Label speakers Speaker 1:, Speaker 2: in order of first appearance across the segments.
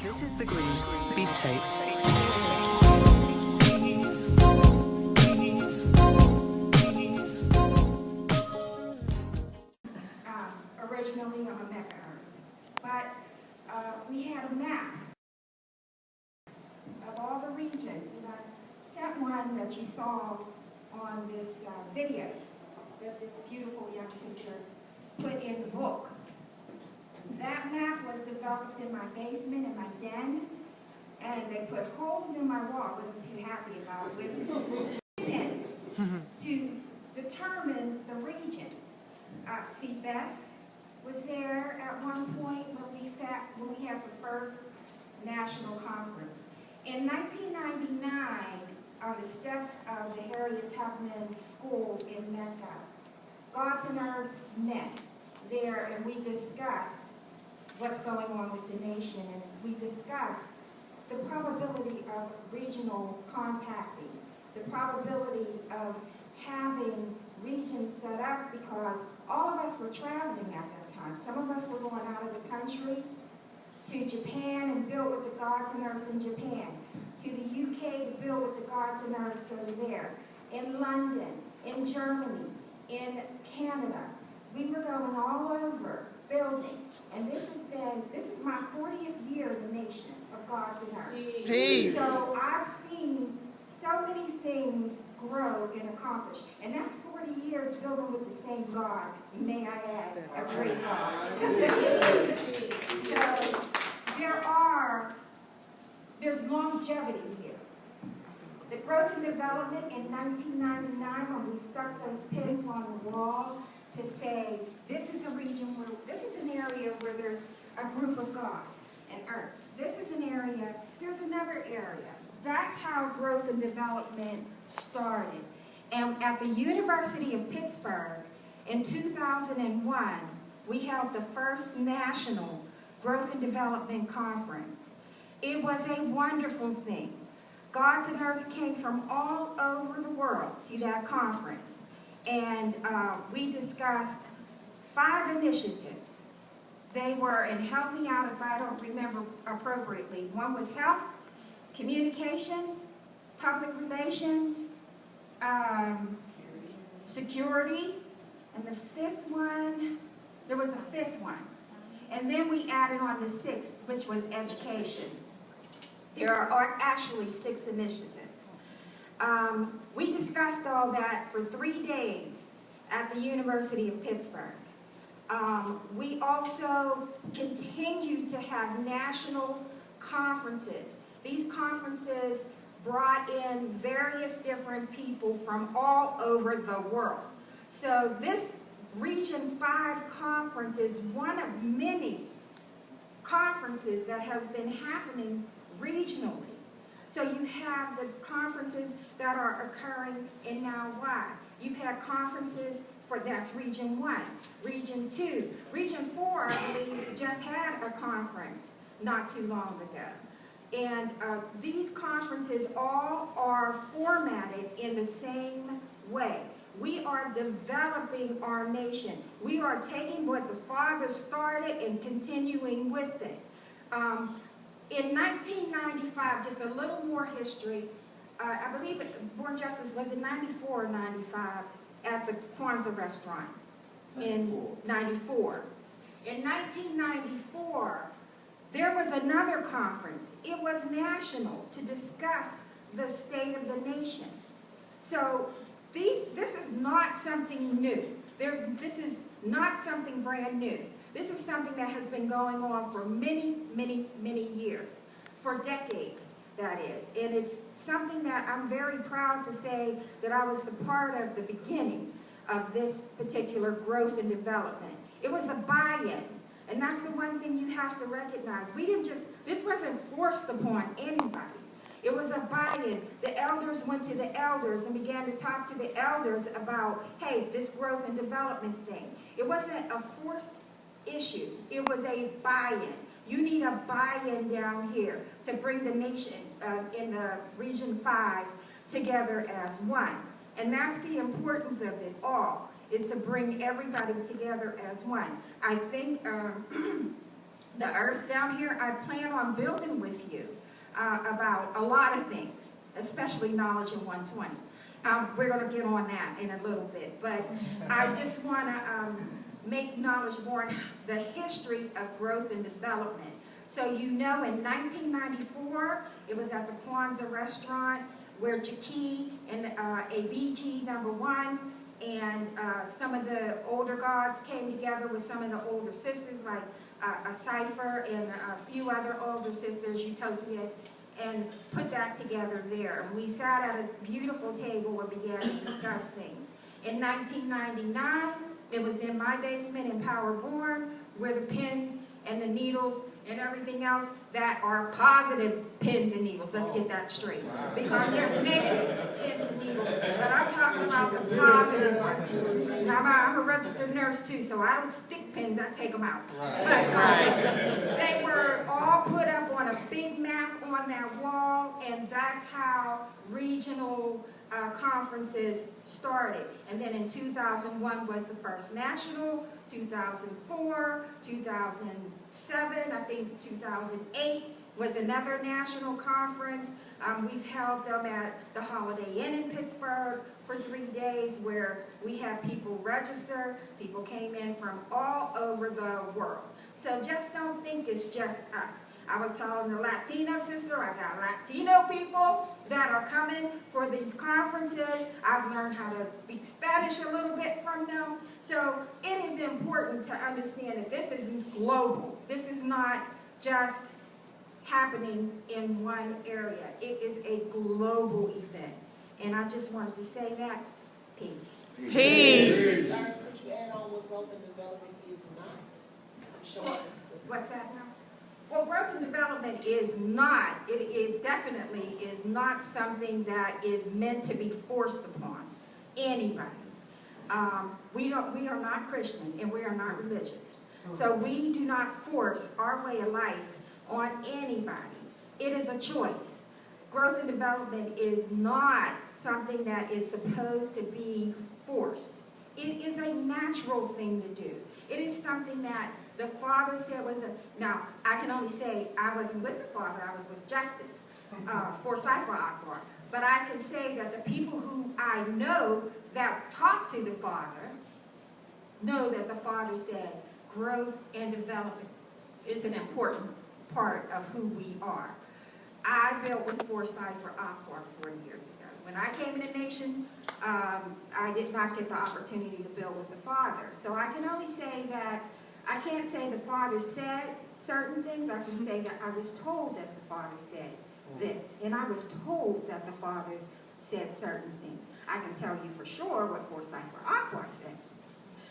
Speaker 1: This is the Green Beat Tape.
Speaker 2: Originally, I'm a Mecca, but we had a map of all the regions, and I sent one that you saw on this video that this beautiful young sister put in the book. That map was developed in my basement, in my den, and they put holes in my wall. I wasn't too happy about it, with pins to determine the regions. CBES was there at one point when we had the first national conference. In 1999, on the steps of the Harriet Tubman School in Mecca, Gods and Earths met there, and we discussed what's going on with the nation, and we discussed the probability of regional contacting, the probability of having regions set up, because all of us were traveling at that time. Some of us were going out of the country to Japan and build with the Gods and Earths in Japan, to the UK to build with the Gods and Earths over there, in London, in Germany, in Canada. We were going all over building. And this is my 40th year in the nation of Gods and Earths.
Speaker 3: Peace.
Speaker 2: So I've seen so many things grow and accomplish. And that's 40 years building with the same God, may I add, a great God. So there's longevity here. The growth and development in 1999, when we stuck those pins on the wall to say, this is a region where, this is an area where there's a group of gods and earths. This is an area, there's another area. That's how growth and development started. And at the University of Pittsburgh in 2001, we held the first national growth and development conference. It was a wonderful thing. Gods and Earths came from all over the world to that conference. And we discussed 5 initiatives. They were, and help me out if I don't remember appropriately. One was health, communications, public relations, security, and the 5th one, there was a 5th one. And then we added on the 6th, which was education. There are actually 6 initiatives. We discussed all that for 3 days at the University of Pittsburgh. We also continue to have national conferences. These conferences brought in various different people from all over the world. So this Region 5 conference is one of many conferences that has been happening regionally. So you have the conferences that are occurring in Now Why. You've had conferences for, that's Region 1, Region 2. Region 4, I believe, just had a conference not too long ago. And these conferences all are formatted in the same way. We are developing our nation. We are taking what the Father started and continuing with it. In 1995, just a little more history, I believe Born Justice was in 94 or 95 at the Kwanzaa restaurant in 94. In 1994, there was another conference. It was national to discuss the state of the nation. So this is not something new. This is not something brand new. This is something that has been going on for many, many, many years, for decades, that is. And it's something that I'm very proud to say that I was the part of the beginning of this particular growth and development. It was a buy-in, and that's the one thing you have to recognize. This wasn't forced upon anybody. It was a buy-in. The elders went to the elders and began to talk to the elders about, hey, this growth and development thing. It wasn't a forced issue. It was a buy-in. You need a buy-in down here to bring the nation in the Region 5 together as one. And that's the importance of it all, is to bring everybody together as one. I think the earth's down here. I plan on building with you about a lot of things, especially knowledge in 120. We're going to get on that in a little bit, but I just want to make knowledge born the history of growth and development. So you know, in 1994, it was at the Kwanzaa restaurant where Jackie and ABG #1 and some of the older gods came together with some of the older sisters, like a Cypher and a few other older sisters, Utopia, and put that together there. And we sat at a beautiful table and began to discuss things. In 1999, it was in my basement in Power Born, where the pins and the needles and everything else that are positive pins and needles. Let's get that straight. Because there's negative pins and needles, but I'm talking about the positive ones. Now, I'm a registered nurse too, so I don't stick pins, I take them out. But they were all put up on a big map on that wall, and that's how regional conferences started. And then in 2001 was the first national, 2004, 2007, I think 2008 was another national conference. We've held them at the Holiday Inn in Pittsburgh for 3 days, where we had people register. People came in from all over the world. So just don't think it's just us. I was telling the Latino sister, I got Latino people that are coming for these conferences. I've learned how to speak Spanish a little bit from them. So it is important to understand that this is global. This is not just happening in one area. It is a global event. And I just wanted to say that. Peace.
Speaker 3: Peace.
Speaker 4: Could you add on what growth and development is not? I'm sure.
Speaker 2: What's that now? Well, growth and development is not, it definitely is not something that is meant to be forced upon anybody. We are not Christian and we are not religious. So we do not force our way of life on anybody. It is a choice. Growth and development is not something that is supposed to be forced. It is a natural thing to do. It is something that the Father said was a, now I can only say I wasn't with the Father, I was with Justice, for Cypher Akbar. But I can say that the people who I know that talk to the Father know that the Father said growth and development is an important part of who we are. I built with Foresight for Akbar 40 years ago. When I came in the nation, I did not get the opportunity to build with the Father. So I can only say that, I can't say the Father said certain things. I can say that I was told that the Father said this. And I was told that the Father said certain things. I can tell you for sure what Foresight for Akbar said.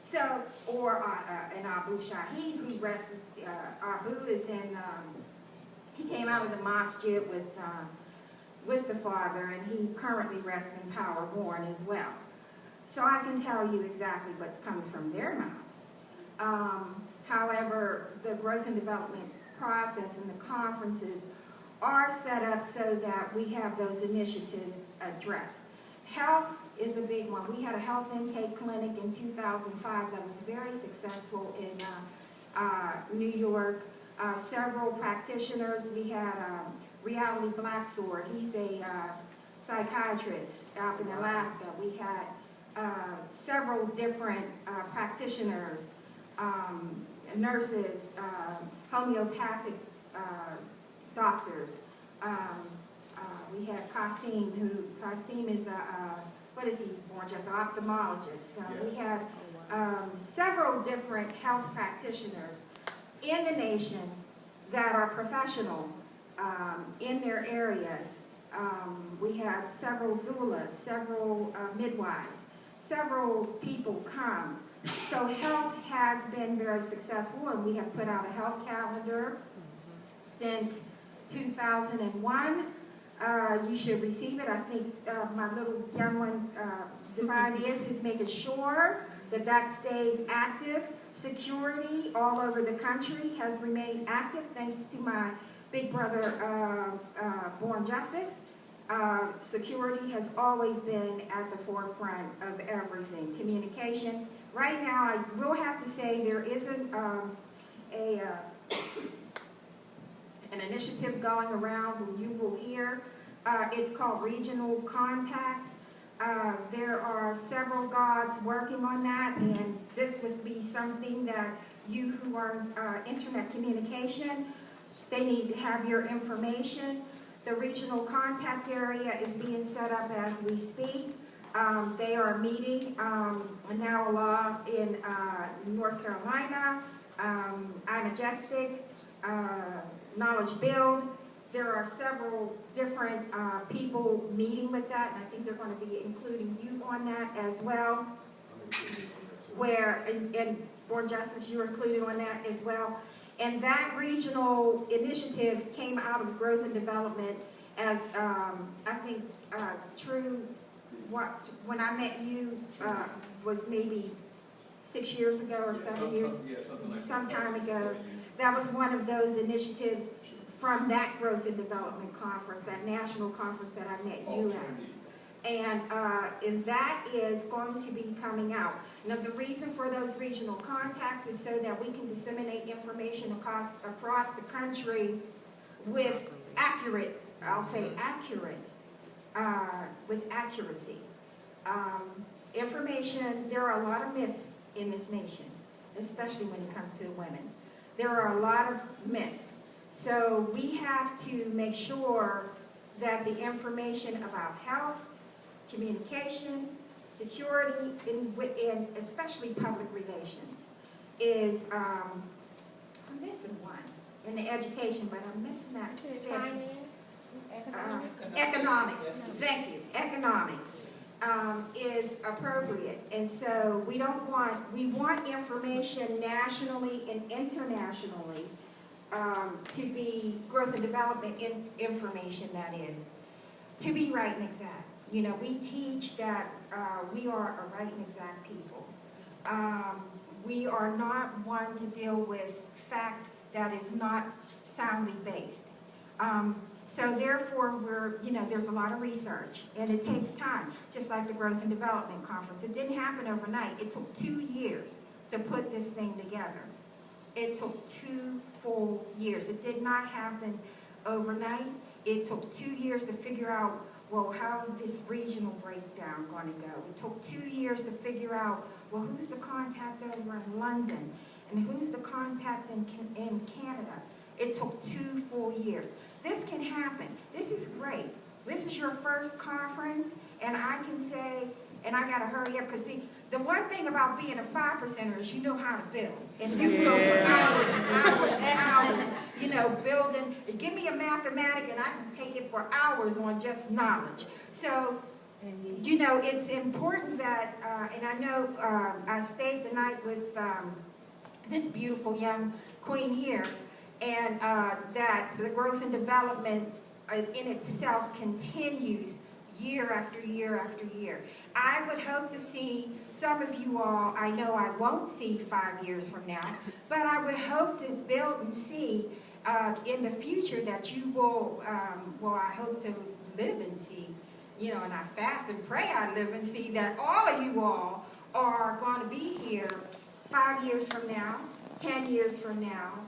Speaker 2: So, or an Abu Shahid, who rests, Abu is in, he came out of the masjid with the Father, and he currently rests in Power Born as well. So I can tell you exactly what comes from their mouths. However, the growth and development process and the conferences are set up so that we have those initiatives addressed. Health is a big one. We had a health intake clinic in 2005 that was very successful in New York. Several practitioners. We had Reality Blacksword. He's a psychiatrist out in Alaska. We had several different practitioners, nurses, homeopathic doctors. We had Qasim is what is he, born just an ophthalmologist. We had several different health practitioners in the nation that are professional in their areas. We had several doulas, several midwives, several people come. So health has been very successful, and we have put out a health calendar since 2001. You should receive it. I think my little young one, Divine is making sure that that stays active. Security all over the country has remained active thanks to my big brother, Born Justice. Security has always been at the forefront of everything. Communication. Right now, I will have to say there isn't a an initiative going around, and you will hear. It's called Regional Contacts. There are several gods working on that, and this must be something that you who are internet communication, they need to have your information. The regional contact area is being set up as we speak. They are meeting now a lot in North Carolina, iMajestic, Knowledge Build. There are several different people meeting with that, and I think they're going to be including you on that as well. Where, and Board Justice, you're included on that as well. And that regional initiative came out of growth and development as, I think, True, when I met you, was maybe 6 years ago or 7 years, some time ago. That was one of those initiatives from that growth and development conference, that national conference that I met you at. And that is going to be coming out. Now, the reason for those regional contacts is so that we can disseminate information across the country with accurate, I'll say accurate, with accuracy. Information, there are a lot of myths in this nation, especially when it comes to the women. There are a lot of myths. So we have to make sure that the information about health, communication, security, and especially public relations is, I'm missing one in the education, but I'm missing that. Economics, thank you, economics is appropriate. And so we want information nationally and internationally to be growth and development information, that is, to be right and exact. You know, we teach that we are a right and exact people. We are not one to deal with fact that is not soundly based. So therefore, there's a lot of research, and it takes time, just like the Growth and Development Conference. It didn't happen overnight. It took 2 years to put this thing together. It took 2 full years. It did not happen overnight. It took 2 years to figure out, well, how's this regional breakdown going to go? It took 2 years to figure out, well, who's the contact over in London? And who's the contact in Canada? It took 2 full years. This can happen. This is great. This is your first conference, and I can say, and I got to hurry up, because see, the one thing about being a 5%er is you know how to build. And you can go for hours and hours, building. Give me a mathematic, and I can take it for hours on just knowledge. So, it's important that, and I know I stayed the night with this beautiful young queen here, and that the growth and development in itself continues year after year after year. I would hope to see some of you all, I know I won't see 5 years from now, but I would hope to build and see in the future that you will, I hope to live and see, and I fast and pray I live and see that all of you all are going to be here 5 years from now, 10 years from now,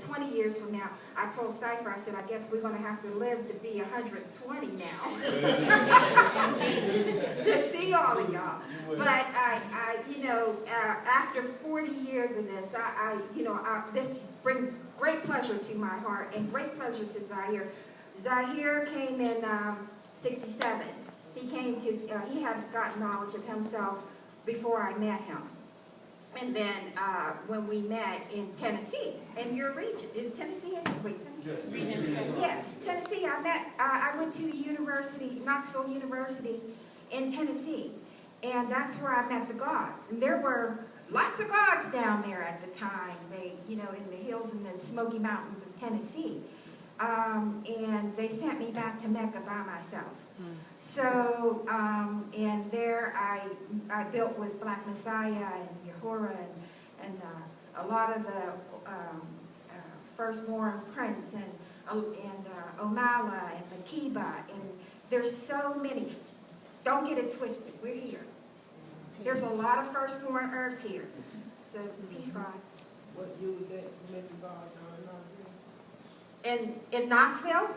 Speaker 2: 20 years from now. I told Cypher, I said, I guess we're going to have to live to be 120 now to see all of y'all. But after 40 years of this, this brings great pleasure to my heart and great pleasure to Zahir. Zahir came in 67. He had gotten knowledge of himself before I met him. And then when we met in Tennessee, in your region, is Tennessee? Tennessee? Yes. Yeah, Tennessee. I went to university, Knoxville University in Tennessee, and that's where I met the gods. And there were lots of gods down there at the time. They, in the hills in the Smoky Mountains of Tennessee, and they sent me back to Mecca by myself. So, and there I built with Black Messiah and Yahura and a lot of the firstborn Prince and Omala and Makiba, and there's so many. Don't get it twisted. We're here. There's a lot of firstborn herbs here. So, peace, God.
Speaker 4: What year was that? You met the God down in Knoxville?
Speaker 2: In Knoxville,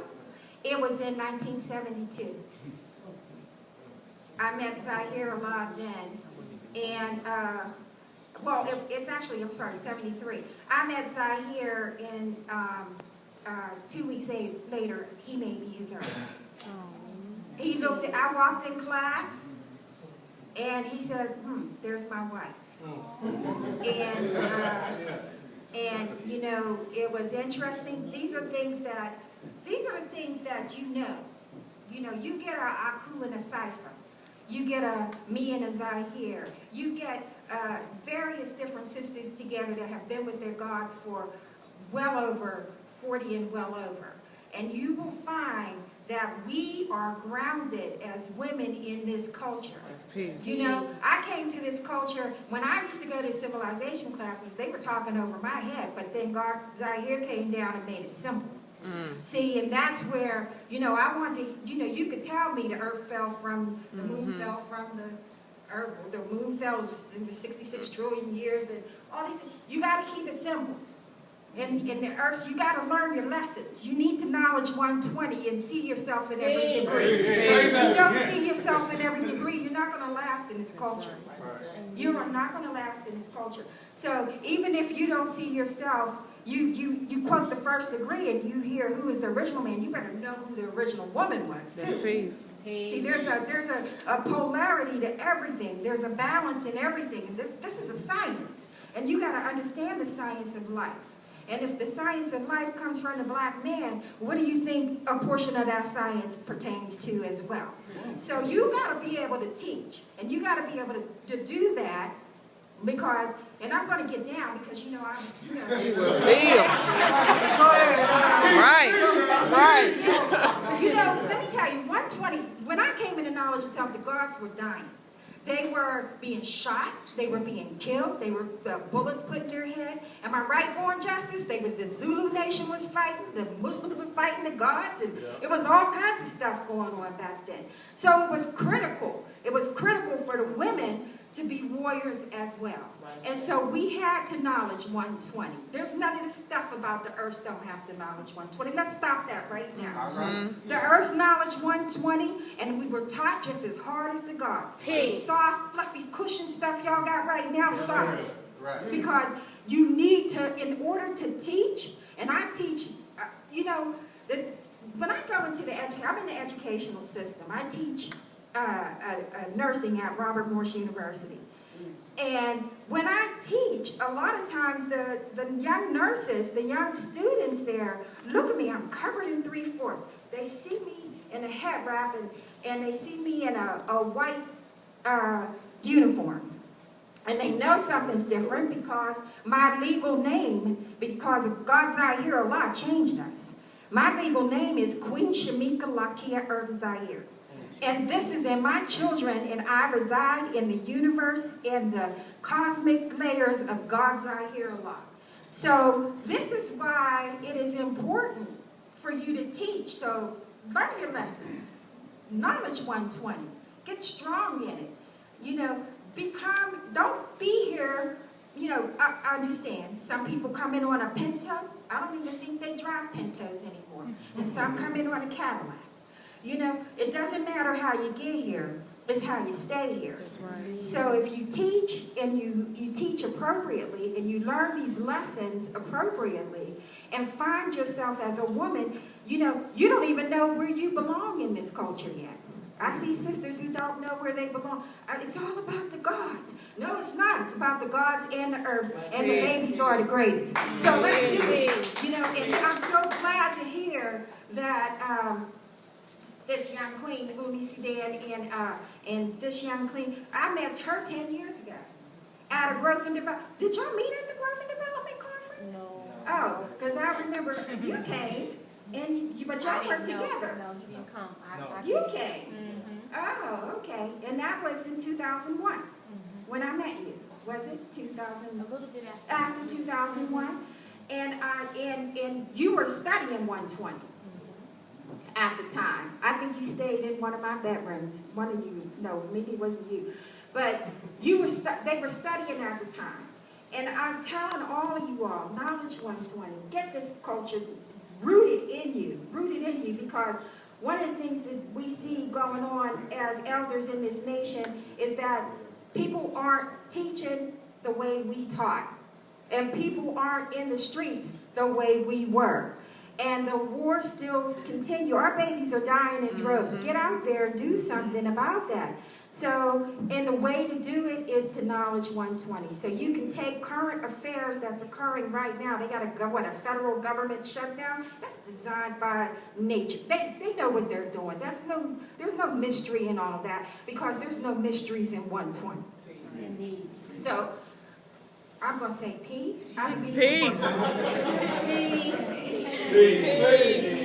Speaker 2: it was in 1972. I met Zaire a lot then. And, well, it's actually, I'm sorry, 73. I met Zaire in 2 weeks later, he made me his own. He looked at, I walked in class, and he said, there's my wife. And you know, it was interesting. These are the things that you know. You know, you get a Aku and a Cypher. You get a me and a Zahir. You get various different sisters together that have been with their gods for well over 40 and well over. And you will find that we are grounded as women in this culture. You know, I came to this culture, when I used to go to civilization classes, they were talking over my head, but then God, Zaire came down and made it simple. See, and that's where, you know, I wanted to, you know, you could tell me the earth fell from, the moon fell from the earth, the moon fell in 66 trillion years, and all these things. You got to keep it simple. In the earth, you got to learn your lessons. You need to knowledge 120 and see yourself in every degree. If you don't see yourself in every degree, you're not going to last in this culture. You are not going to last in this culture. So even if you don't see yourself, you quote the first degree and you hear who is the original man, you better know who the original woman was too.
Speaker 3: That's peace.
Speaker 2: See, there's a polarity to everything. There's a balance in everything. And this is a science. And you got to understand the science of life. And if the science of life comes from the black man, what do you think a portion of that science pertains to as well? So you got to be able to teach. And you got to be able to do that because, and I'm going to get down because, you know, I'm, you know.
Speaker 3: Right.
Speaker 2: You know, let me tell you, 120, when I came into knowledge of self, the gods were dying. They were being shot. They were being killed. They were the bullets put in their head. Am I right, Born Justice? The Zulu nation was fighting. The Muslims were fighting the gods. And it was all kinds of stuff going on back then. So it was critical. It was critical for the women to be warriors as well. And so we had to knowledge 120. There's none of this stuff about the earth don't have to knowledge 120. Let's stop that right now. The earth's knowledge 120, and we were taught just as hard as the gods. The soft, fluffy cushion stuff y'all got right now sucks. Because you need to, in order to teach, and I teach, you know, when I go into the education, I'm in the educational system. I teach nursing at Robert Morris University. And when I teach, a lot of times the young nurses, the young students there, look at me, I'm covered in 3/4. They see me in a head wrap and they see me in a white uniform. And they know something's different because my legal name, because of God's Eye Here a lot, changed us. My legal name is Queen Shamika Lakia Irv Zaire. And this is in my children, and I reside in the universe, in the cosmic layers of God's Eye Here a lot. So this is why it is important for you to teach. So learn your lessons. Knowledge 120. Get strong in it. You know, don't be here, you know, I understand. Some people come in on a Pinto. I don't even think they drive Pintos anymore. And some come in on a Cadillac. You know, it doesn't matter how you get here, it's how you stay here.
Speaker 3: That's right.
Speaker 2: So if you teach and you teach appropriately and you learn these lessons appropriately and find yourself as a woman, you know, you don't even know where you belong in this culture yet. I see sisters who don't know where they belong. It's all about the gods. No, it's not. It's about the gods and the earths, and the babies are the greatest. So let's do it. You know, and I'm so glad to hear that this young queen, Umi Sudan, and this young queen, I met her 10 years ago at a Growth and Development. Did y'all meet at the Growth and Development Conference?
Speaker 4: No.
Speaker 2: Oh, because I remember you came, but y'all were together.
Speaker 5: No, he didn't come.
Speaker 2: You came. Oh, okay. And that was in 2001 when I met you. Was it 2000?
Speaker 5: A little bit
Speaker 2: After 2001, and you were studying 120 at the time. I think you stayed in one of my bedrooms. One of you, no, maybe it wasn't you, but you were. They were studying at the time, And I'm telling all of you all, Knowledge 120, get this culture rooted in you, because one of the things that we see going on as elders in this nation is that people aren't teaching the way we taught, and people aren't in the streets the way we were. And the war still continues. Our babies are dying in droves. Get out there and do something about that. So, and the way to do it is to Knowledge 120. So you can take current affairs that's occurring right now. They got a federal government shutdown. That's designed by nature. They know what they're doing. There's no mystery in all that, because there's no mysteries in 120.
Speaker 4: Indeed.
Speaker 2: So I'm gonna say peace.
Speaker 3: Peace.
Speaker 2: Peace.
Speaker 3: Peace.